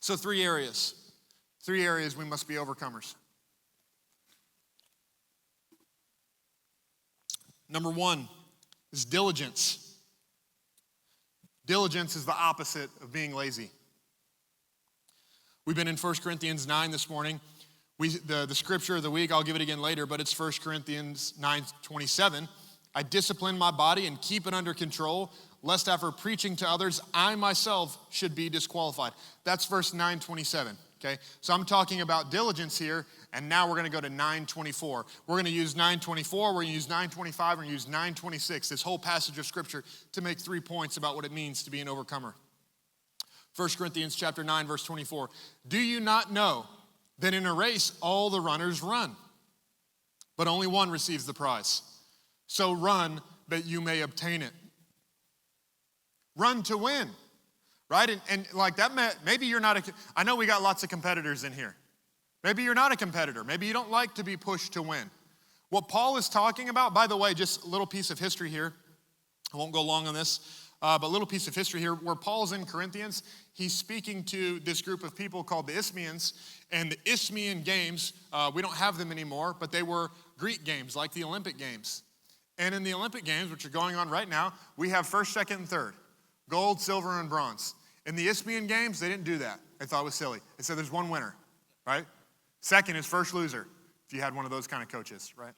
So three areas we must be overcomers. Number one is diligence. Diligence is the opposite of being lazy. We've been in 1 Corinthians 9 this morning. The scripture of the week, I'll give it again later, but it's 1 Corinthians 9:27. I discipline my body and keep it under control, lest after preaching to others, I myself should be disqualified. That's verse 9:27, okay? So I'm talking about diligence here, and now we're going to go to 9:24. We're going to use 9:24, we're going to use 9:25, we're going to use 9:26, this whole passage of scripture, to make 3 points about what it means to be an overcomer. 1 Corinthians chapter 9, verse 24. Do you not know that in a race all the runners run, but only one receives the prize? So run that you may obtain it. Run to win, right? And like that, maybe you're not I know we got lots of competitors in here. Maybe you're not a competitor. Maybe you don't like to be pushed to win. What Paul is talking about, by the way, just a little piece of history here. I won't go long on this, but a little piece of history here. Where Paul's in Corinthians, he's speaking to this group of people called the Isthmians. And the Isthmian games, we don't have them anymore, but they were Greek games like the Olympic Games. And in the Olympic Games, which are going on right now, we have first, second, and third. Gold, silver, and bronze. In the Isthmian Games, they didn't do that. They thought it was silly. They said there's one winner, right? Second is first loser, if you had one of those kind of coaches, right?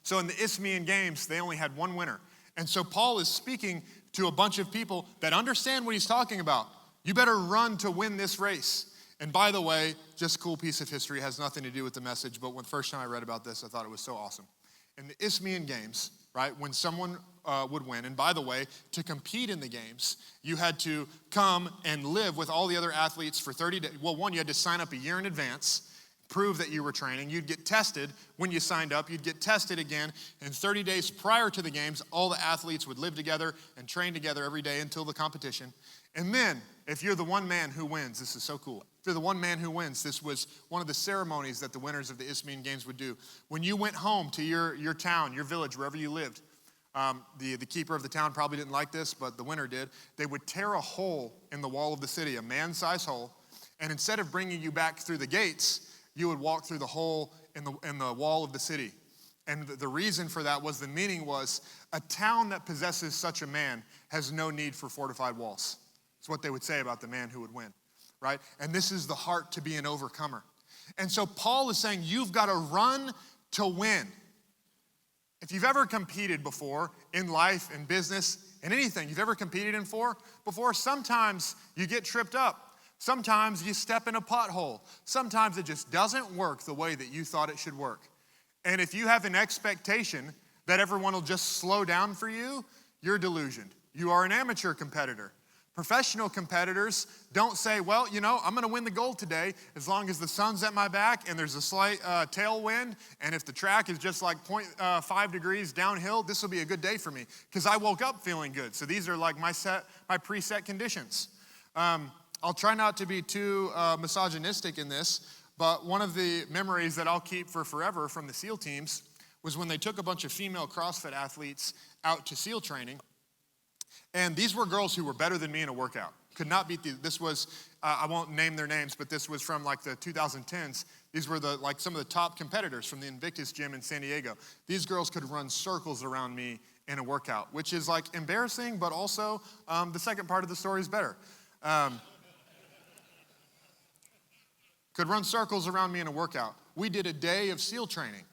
So in the Isthmian Games, they only had one winner. And so Paul is speaking to a bunch of people that understand what he's talking about. You better run to win this race. And by the way, just a cool piece of history, has nothing to do with the message, but when the first time I read about this, I thought it was so awesome. In the Isthmian Games, right, when someone would win, and by the way, to compete in the games, you had to come and live with all the other athletes for 30 days. Well, one, you had to sign up a year in advance, prove that you were training. You'd get tested when you signed up. You'd get tested again. And 30 days prior to the games, all the athletes would live together and train together every day until the competition. And then, if you're the one man who wins, this is so cool. If you're the one man who wins, this was one of the ceremonies that the winners of the Isthmian Games would do. When you went home to your town, your village, wherever you lived, the keeper of the town probably didn't like this, but the winner did. They would tear a hole in the wall of the city, a man-sized hole, and instead of bringing you back through the gates, you would walk through the hole in the wall of the city. And the reason for that was, the meaning was, a town that possesses such a man has no need for fortified walls. It's what they would say about the man who would win, right? And this is the heart to be an overcomer. And so Paul is saying you've got to run to win. If you've ever competed before in life, in business, in anything you've ever competed in before, sometimes you get tripped up. Sometimes you step in a pothole. Sometimes it just doesn't work the way that you thought it should work. And if you have an expectation that everyone will just slow down for you, you're delusioned. You are an amateur competitor. Professional competitors don't say, well, I'm going to win the gold today as long as the sun's at my back and there's a slight tailwind, and if the track is just like 0.5 degrees downhill, this will be a good day for me because I woke up feeling good. So these are like my preset conditions. I'll try not to be too misogynistic in this, but one of the memories that I'll keep for forever from the SEAL teams was when they took a bunch of female CrossFit athletes out to SEAL training. And these were girls who were better than me in a workout. Could not beat this was, I won't name their names, but this was from like the 2010s. These were some of the top competitors from the Invictus gym in San Diego. These girls could run circles around me in a workout, which is like embarrassing, but also the second part of the story is better. Could run circles around me in a workout. We did a day of SEAL training,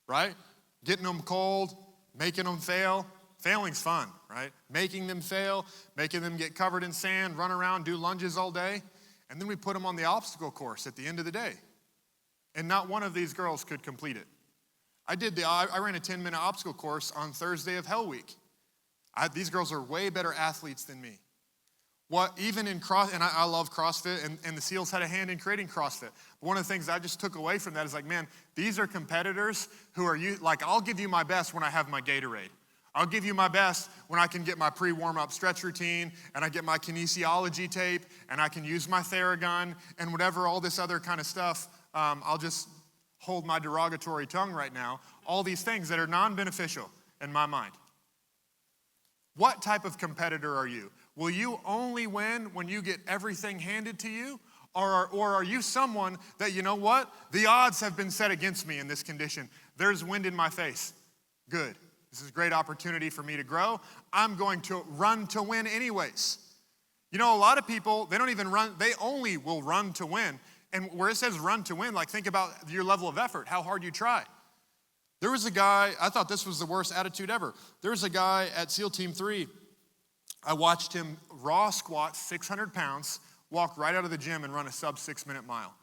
right? Getting them cold, making them fail. Failing's fun, right? Making them fail, making them get covered in sand, run around, do lunges all day. And then we put them on the obstacle course at the end of the day. And not one of these girls could complete it. I ran a 10-minute obstacle course on Thursday of Hell Week. These girls are way better athletes than me. Even in and I love CrossFit, and the SEALs had a hand in creating CrossFit. One of the things I just took away from that is these are competitors who are, I'll give you my best when I have my Gatorade. I'll give you my best when I can get my pre-warm-up stretch routine, and I get my kinesiology tape, and I can use my Theragun, and whatever, all this other kind of stuff. I'll just hold my derogatory tongue right now. All these things that are non-beneficial in my mind. What type of competitor are you? Will you only win when you get everything handed to you? Or are you someone that, you know what? The odds have been set against me in this condition. There's wind in my face. Good. This is a great opportunity for me to grow. I'm going to run to win anyways. You know, a lot of people, they don't even run, they only will run to win. And where it says run to win, like think about your level of effort, how hard you try. There was a guy, I thought this was the worst attitude ever. There was a guy at SEAL Team 3. I watched him raw squat 600 pounds, walk right out of the gym and run a sub 6-minute mile.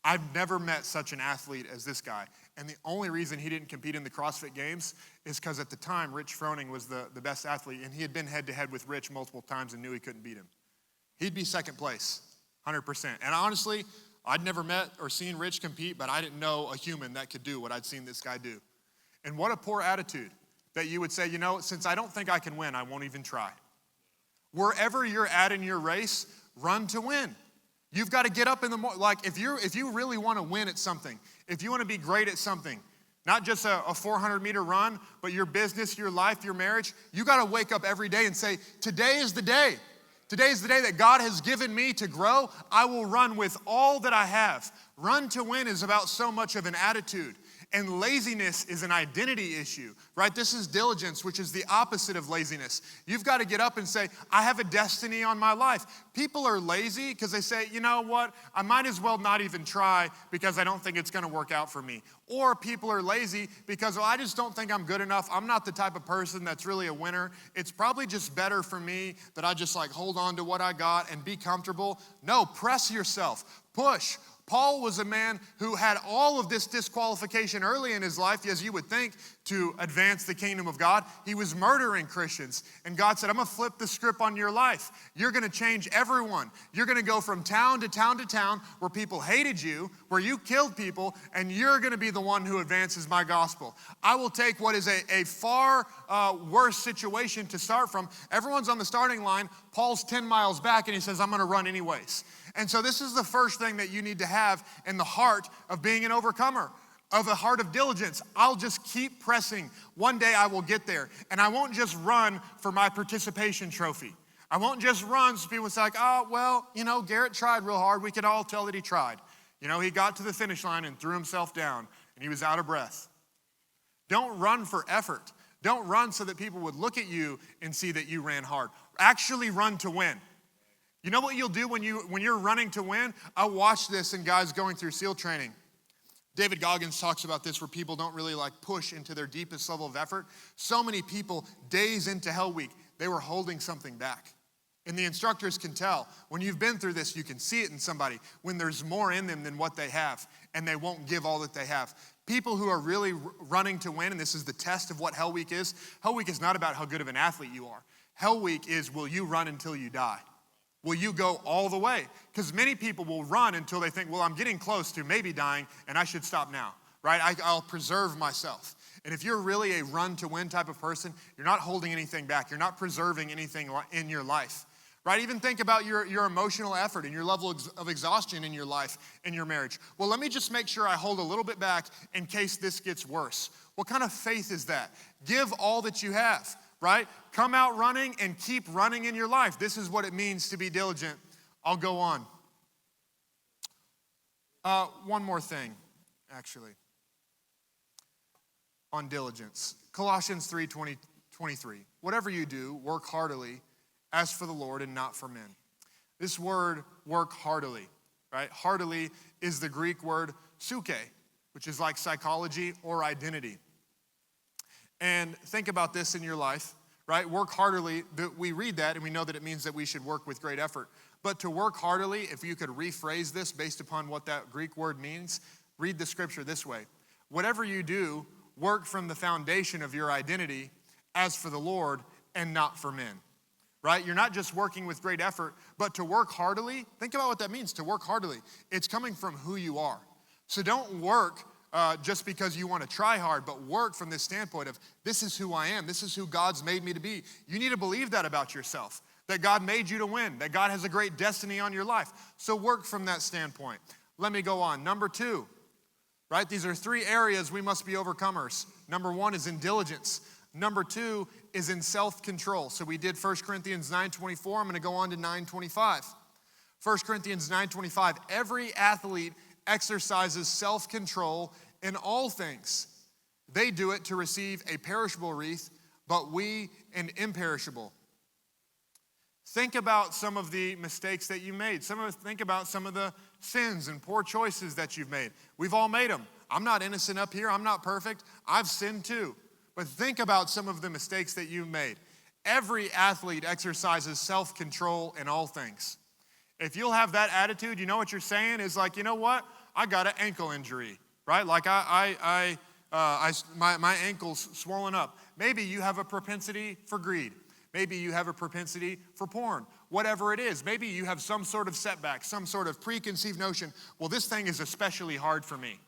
I've never met such an athlete as this guy. And the only reason he didn't compete in the CrossFit Games is because at the time, Rich Froning was the best athlete, and he had been head-to-head with Rich multiple times and knew he couldn't beat him. He'd be second place, 100%. And honestly, I'd never met or seen Rich compete, but I didn't know a human that could do what I'd seen this guy do. And what a poor attitude that you would say, you know, since I don't think I can win, I won't even try. Wherever you're at in your race, run to win. You've got to get up in the morning. Like if you really want to win at something, if you want to be great at something, not just a 400-meter run, but your business, your life, your marriage, you got to wake up every day and say, today is the day. Today is the day that God has given me to grow. I will run with all that I have. Run to win is about so much of an attitude. And laziness is an identity issue, right? This is diligence, which is the opposite of laziness. You've got to get up and say, I have a destiny on my life. People are lazy because they say, you know what? I might as well not even try because I don't think it's going to work out for me. Or people are lazy because, well, I just don't think I'm good enough. I'm not the type of person that's really a winner. It's probably just better for me that I just like hold on to what I got and be comfortable. No, press yourself, push. Paul was a man who had all of this disqualification early in his life, as you would think, to advance the kingdom of God. He was murdering Christians. And God said, I'm going to flip the script on your life. You're going to change everyone. You're going to go from town to town to town where people hated you, where you killed people, and you're going to be the one who advances my gospel. I will take what is a far worse situation to start from. Everyone's on the starting line. Paul's 10 miles back, and he says, I'm going to run anyways. And so this is the first thing that you need to have in the heart of being an overcomer, of a heart of diligence. I'll just keep pressing. One day I will get there. And I won't just run for my participation trophy. I won't just run so people say, like, oh, well, you know, Garrett tried real hard. We could all tell that he tried. You know, he got to the finish line and threw himself down, and he was out of breath. Don't run for effort. Don't run so that people would look at you and see that you ran hard. Actually run to win. You know what you'll do when you're running to win? I watched this in guys going through SEAL training. David Goggins talks about this where people don't really like push into their deepest level of effort. So many people, days into Hell Week, they were holding something back. And the instructors can tell. When you've been through this, you can see it in somebody when there's more in them than what they have, and they won't give all that they have. People who are really running to win, and this is the test of what Hell Week is not about how good of an athlete you are. Hell Week is, will you run until you die? Will you go all the way? Because many people will run until they think, well, I'm getting close to maybe dying and I should stop now, right? I'll preserve myself. And if you're really a run to win type of person, you're not holding anything back. You're not preserving anything in your life, right? Even think about your emotional effort and your level of exhaustion in your life, in your marriage. Well, let me just make sure I hold a little bit back in case this gets worse. What kind of faith is that? Give all that you have. Right? Come out running and keep running in your life. This is what it means to be diligent. I'll go on. One more thing, actually, on diligence. Colossians 3:23. Whatever you do, work heartily as for the Lord and not for men. This word, work heartily, right? Heartily is the Greek word suke, which is like psychology or identity. And think about this in your life, right? Work heartily, we read that and we know that it means that we should work with great effort. But to work heartily, if you could rephrase this based upon what that Greek word means, read the scripture this way. Whatever you do, work from the foundation of your identity as for the Lord and not for men, right? You're not just working with great effort, but to work heartily, think about what that means, to work heartily. It's coming from who you are. So don't work just because you want to try hard, but work from this standpoint of this is who I am. This is who God's made me to be. You need to believe that about yourself, that God made you to win, that God has a great destiny on your life. So work from that standpoint. Let me go on. Number 2, right? These are 3 areas we must be overcomers. Number 1 is in diligence. Number 2 is in self-control. So we did 1 Corinthians 9:24. I'm going to go on to 9:25. 1 Corinthians 9:25. Every athlete exercises self-control in all things. They do it to receive a perishable wreath, but we an imperishable. Think about some of the mistakes that you made. Think about some of the sins and poor choices that you've made. We've all made them. I'm not innocent up here. I'm not perfect. I've sinned too. But think about some of the mistakes that you've made. Every athlete exercises self-control in all things. If you'll have that attitude, you know what you're saying is like, you know what? I got an ankle injury, right? Like my ankle's swollen up. Maybe you have a propensity for greed. Maybe you have a propensity for porn. Whatever it is, maybe you have some sort of setback, some sort of preconceived notion. Well, this thing is especially hard for me.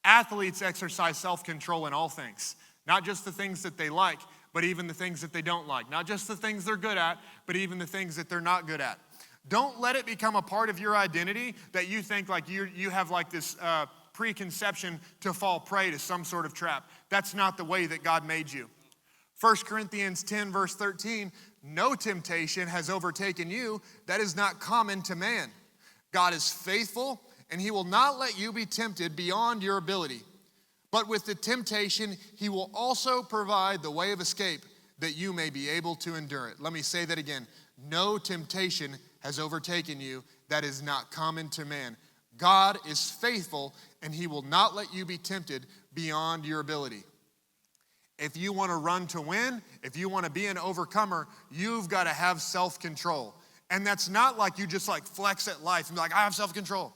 Athletes exercise self-control in all things. Not just the things that they like, but even the things that they don't like. Not just the things they're good at, but even the things that they're not good at. Don't let it become a part of your identity that you think like you have like this preconception to fall prey to some sort of trap. That's not the way that God made you. 1 Corinthians 10 verse 13, no temptation has overtaken you that is not common to man. God is faithful, and he will not let you be tempted beyond your ability. But with the temptation, he will also provide the way of escape that you may be able to endure it. Let me say that again. No temptation has overtaken you that is not common to man. God is faithful, and he will not let you be tempted beyond your ability. If you want to run to win, if you want to be an overcomer, you've got to have self-control. And that's not like you just like flex at life and be like, I have self-control.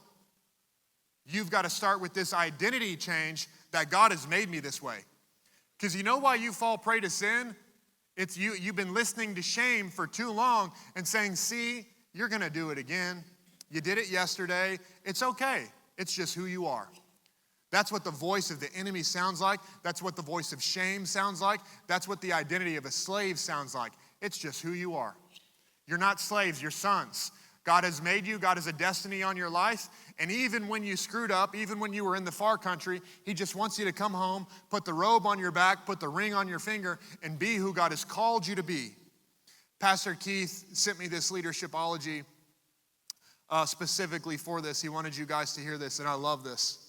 You've got to start with this identity change that God has made me this way. Because you know why you fall prey to sin? It's you've been listening to shame for too long and saying, see, you're going to do it again. You did it yesterday. It's okay. It's just who you are. That's what the voice of the enemy sounds like. That's what the voice of shame sounds like. That's what the identity of a slave sounds like. It's just who you are. You're not slaves, you're sons. God has made you. God has a destiny on your life. And even when you screwed up, even when you were in the far country, he just wants you to come home, put the robe on your back, put the ring on your finger, and be who God has called you to be. Pastor Keith sent me this leadershipology specifically for this. He wanted you guys to hear this, and I love this.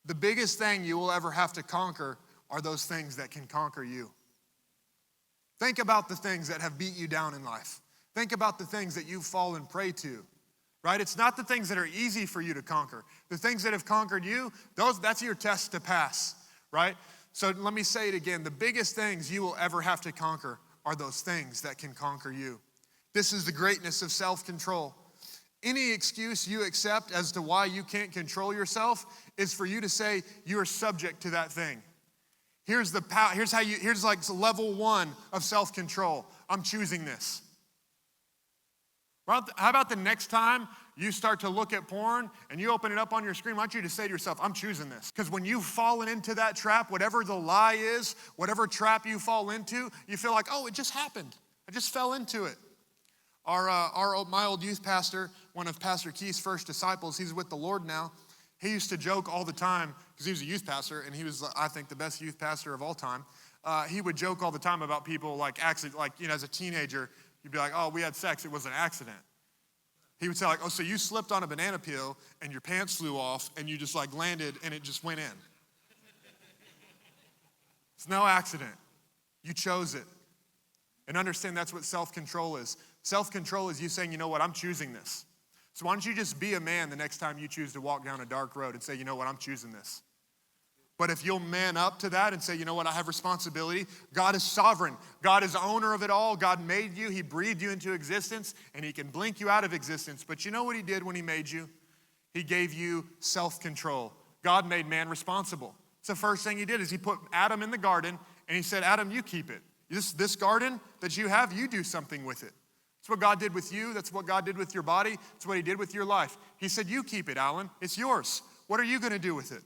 The biggest thing you will ever have to conquer are those things that can conquer you. Think about the things that have beat you down in life. Think about the things that you've fallen prey to, right? It's not the things that are easy for you to conquer. The things that have conquered you, that's your test to pass, right? So let me say it again. The biggest things you will ever have to conquer are those things that can conquer you. This is the greatness of self-control. Any excuse you accept as to why you can't control yourself is for you to say you are subject to that thing. Here's like level 1 of self-control. I'm choosing this. How about the next time you start to look at porn and you open it up on your screen, I want you to say to yourself, I'm choosing this. Because when you've fallen into that trap, whatever the lie is, whatever trap you fall into, you feel like, oh, it just happened. I just fell into it. My old youth pastor, one of Pastor Keith's first disciples, he's with the Lord now. He used to joke all the time, because he was a youth pastor, and he was, I think, the best youth pastor of all time. He would joke all the time about people like as a teenager, you'd be like, oh, we had sex, it was an accident. He would say like, oh, so you slipped on a banana peel and your pants flew off and you just like landed and it just went in. It's no accident. You chose it. And understand that's what self-control is. Self-control is you saying, you know what, I'm choosing this. So why don't you just be a man the next time you choose to walk down a dark road and say, you know what, I'm choosing this. But if you'll man up to that and say, you know what, I have responsibility. God is sovereign. God is owner of it all. God made you. He breathed you into existence, and he can blink you out of existence. But you know what he did when he made you? He gave you self-control. God made man responsible. So the first thing he did is he put Adam in the garden, and he said, Adam, you keep it. This garden that you have, you do something with it. That's what God did with you. That's what God did with your body. That's what he did with your life. He said, you keep it, Alan. It's yours. What are you going to do with it?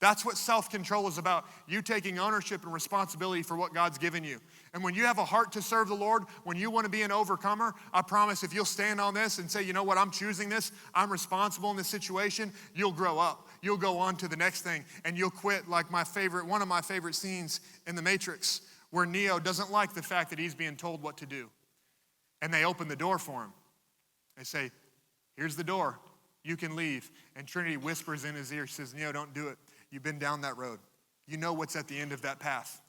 That's what self-control is about. You taking ownership and responsibility for what God's given you. And when you have a heart to serve the Lord, when you want to be an overcomer, I promise if you'll stand on this and say, you know what, I'm choosing this, I'm responsible in this situation, you'll grow up. You'll go on to the next thing, and you'll quit like one of my favorite scenes in The Matrix, where Neo doesn't like the fact that he's being told what to do. And they open the door for him. They say, here's the door. You can leave. And Trinity whispers in his ear, she says, Neo, don't do it. You've been down that road. You know what's at the end of that path,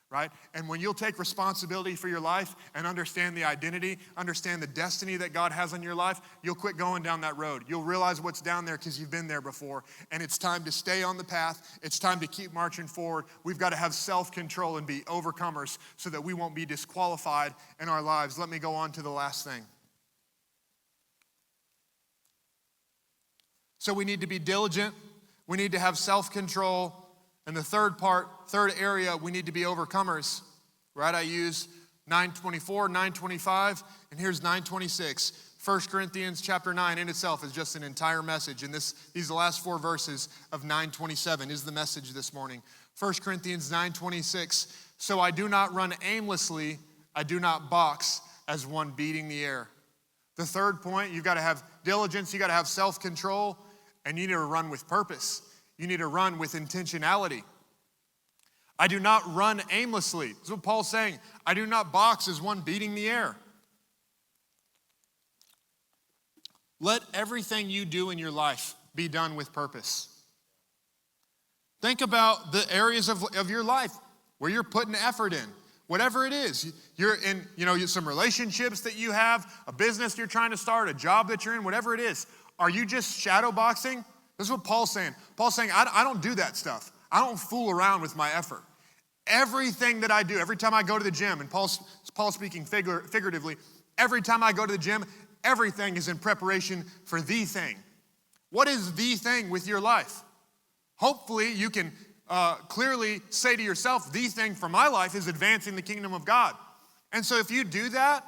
right? And when you'll take responsibility for your life and understand the identity, understand the destiny that God has on your life, you'll quit going down that road. You'll realize what's down there because you've been there before. And it's time to stay on the path. It's time to keep marching forward. We've got to have self-control and be overcomers so that we won't be disqualified in our lives. Let me go on to the last thing. So we need to be diligent. We need to have self-control. And the third area, we need to be overcomers, right? I use 9:24, 9:25, and here's 9:26. 1 Corinthians chapter 9 in itself is just an entire message. And these last 4 verses of 9:27 is the message this morning. 1 Corinthians 9:26, so I do not run aimlessly, I do not box as one beating the air. The third point, you've got to have diligence, you've got to have self-control, and you need to run with purpose. You need to run with intentionality. I do not run aimlessly. That's what Paul's saying. I do not box as one beating the air. Let everything you do in your life be done with purpose. Think about the areas of your life where you're putting effort in. Whatever it is, you're in, some relationships that you have, a business you're trying to start, a job that you're in, whatever it is. Are you just shadow boxing? This is what Paul's saying. Paul's saying, I don't do that stuff. I don't fool around with my effort. Everything that I do, every time I go to the gym, and Paul's speaking figuratively, every time I go to the gym, everything is in preparation for the thing. What is the thing with your life? Hopefully you can clearly say to yourself, the thing for my life is advancing the kingdom of God. And so if you do that,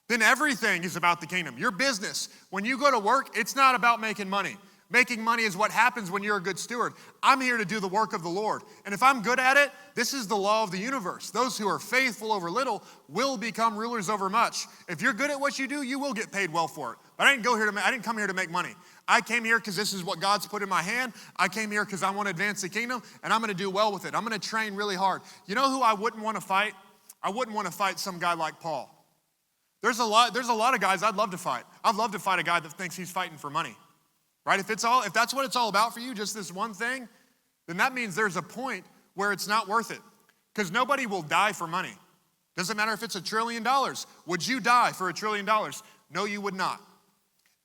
then everything is about the kingdom. Your business, when you go to work, it's not about making money. Making money is what happens when you're a good steward. I'm here to do the work of the Lord. And if I'm good at it, this is the law of the universe. Those who are faithful over little will become rulers over much. If you're good at what you do, you will get paid well for it. But I didn't come here to make money. I came here because this is what God's put in my hand. I came here because I want to advance the kingdom, and I'm going to do well with it. I'm going to train really hard. You know who I wouldn't want to fight? I wouldn't want to fight some guy like Paul. There's a lot of guys I'd love to fight. I'd love to fight a guy that thinks he's fighting for money. Right? If that's what it's all about for you, just this one thing, then that means there's a point where it's not worth it. Because nobody will die for money. Doesn't matter if it's $1 trillion. Would you die for $1 trillion? No, you would not.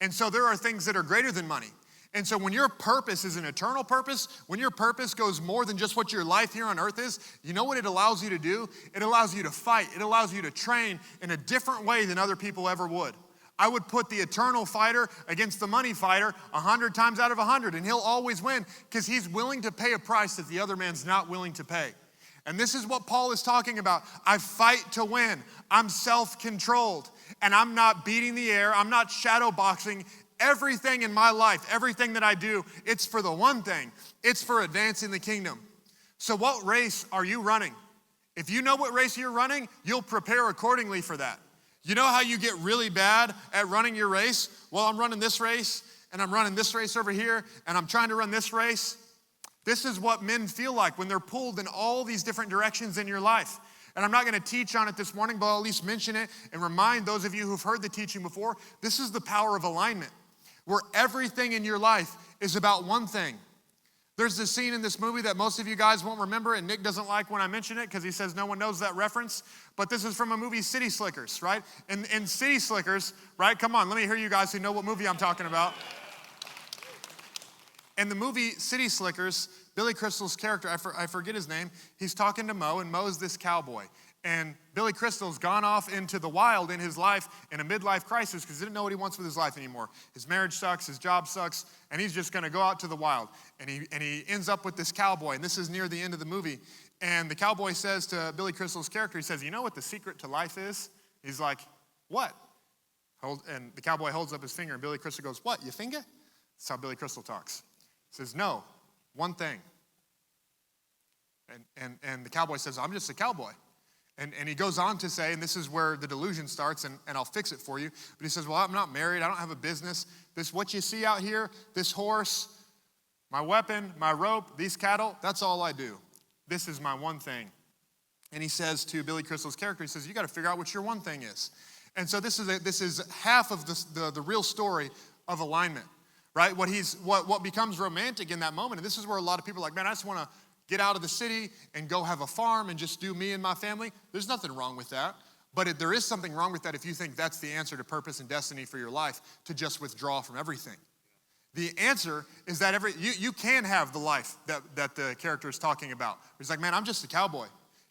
And so there are things that are greater than money. And so when your purpose is an eternal purpose, when your purpose goes more than just what your life here on earth is, you know what it allows you to do? It allows you to fight. It allows you to train in a different way than other people ever would. I would put the eternal fighter against the money fighter 100 times out of 100, and he'll always win because he's willing to pay a price that the other man's not willing to pay. And this is what Paul is talking about. I fight to win. I'm self-controlled, and I'm not beating the air. I'm not shadow boxing. Everything in my life, everything that I do, it's for the one thing. It's for advancing the kingdom. So what race are you running? If you know what race you're running, you'll prepare accordingly for that. You know how you get really bad at running your race? Well, I'm running this race, and I'm running this race over here, and I'm trying to run this race. This is what men feel like when they're pulled in all these different directions in your life. And I'm not going to teach on it this morning, but I'll at least mention it and remind those of you who've heard the teaching before, this is the power of alignment, where everything in your life is about one thing. There's this scene in this movie that most of you guys won't remember, and Nick doesn't like when I mention it because he says no one knows that reference. But this is from a movie, City Slickers, right? In City Slickers, right? Come on, let me hear you guys who know what movie I'm talking about. In the movie City Slickers, Billy Crystal's character, I forget his name, he's talking to Mo, and Mo's this cowboy. And Billy Crystal's gone off into the wild in his life in a midlife crisis because he didn't know what he wants with his life anymore. His marriage sucks, his job sucks, and he's just going to go out to the wild. And he ends up with this cowboy, and this is near the end of the movie. And the cowboy says to Billy Crystal's character, he says, you know what the secret to life is? He's like, what? And the cowboy holds up his finger, and Billy Crystal goes, what, your finger? That's how Billy Crystal talks. He says, no, one thing. And the cowboy says, I'm just a cowboy. And he goes on to say, and this is where the delusion starts, and I'll fix it for you. But he says, well, I'm not married. I don't have a business. This, what you see out here, this horse, my weapon, my rope, these cattle, that's all I do. This is my one thing. And he says to Billy Crystal's character, he says, you got to figure out what your one thing is. And so this is half of the real story of alignment, right? What becomes romantic in that moment, and this is where a lot of people are like, man, I just want to get out of the city and go have a farm and just do me and my family. There's nothing wrong with that. But there is something wrong with that if you think that's the answer to purpose and destiny for your life, to just withdraw from everything. The answer is that you can have the life that the character is talking about. He's like, man, I'm just a cowboy.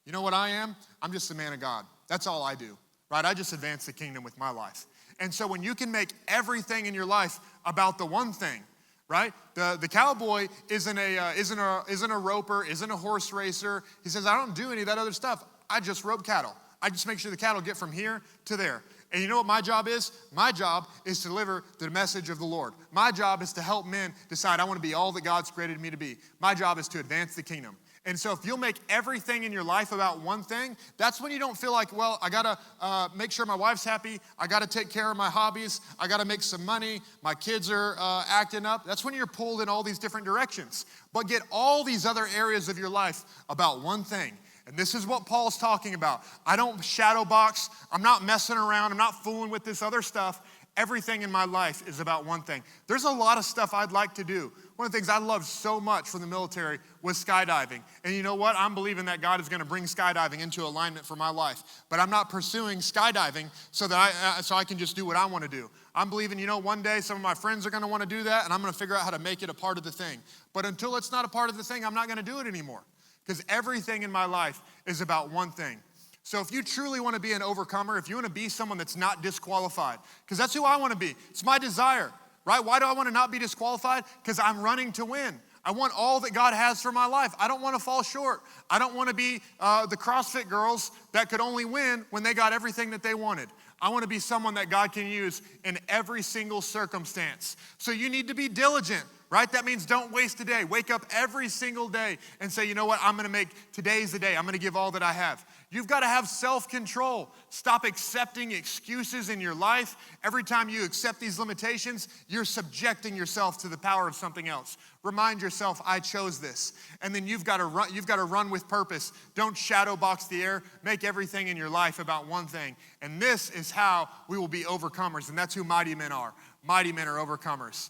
You know what I am? I'm just a man of God. That's all I do, right? I just advance the kingdom with my life. And so when you can make everything in your life about the one thing, right? The cowboy isn't a roper, isn't a horse racer. He says, I don't do any of that other stuff. I just rope cattle. I just make sure the cattle get from here to there. And you know what my job is? My job is to deliver the message of the Lord. My job is to help men decide I want to be all that God's created me to be. My job is to advance the kingdom. And so if you'll make everything in your life about one thing, that's when you don't feel like, well, I got to make sure my wife's happy. I got to take care of my hobbies. I got to make some money. My kids are acting up. That's when you're pulled in all these different directions. But get all these other areas of your life about one thing. And this is what Paul's talking about. I don't shadow box. I'm not messing around. I'm not fooling with this other stuff. Everything in my life is about one thing. There's a lot of stuff I'd like to do. One of the things I loved so much from the military was skydiving. And you know what? I'm believing that God is going to bring skydiving into alignment for my life. But I'm not pursuing skydiving so I can just do what I want to do. I'm believing, one day some of my friends are going to want to do that, and I'm going to figure out how to make it a part of the thing. But until it's not a part of the thing, I'm not going to do it anymore. Because everything in my life is about one thing. So if you truly want to be an overcomer, if you want to be someone that's not disqualified, because that's who I want to be. It's my desire, right? Why do I want to not be disqualified? Because I'm running to win. I want all that God has for my life. I don't want to fall short. I don't want to be the CrossFit girls that could only win when they got everything that they wanted. I want to be someone that God can use in every single circumstance. So you need to be diligent, right? That means don't waste a day. Wake up every single day and say, you know what? I'm going to make today's the day. I'm going to give all that I have. You've got to have self-control. Stop accepting excuses in your life. Every time you accept these limitations, you're subjecting yourself to the power of something else. Remind yourself, I chose this. And then you've got to run with purpose. Don't shadow box the air. Make everything in your life about one thing. And this is how we will be overcomers. And that's who mighty men are. Mighty men are overcomers.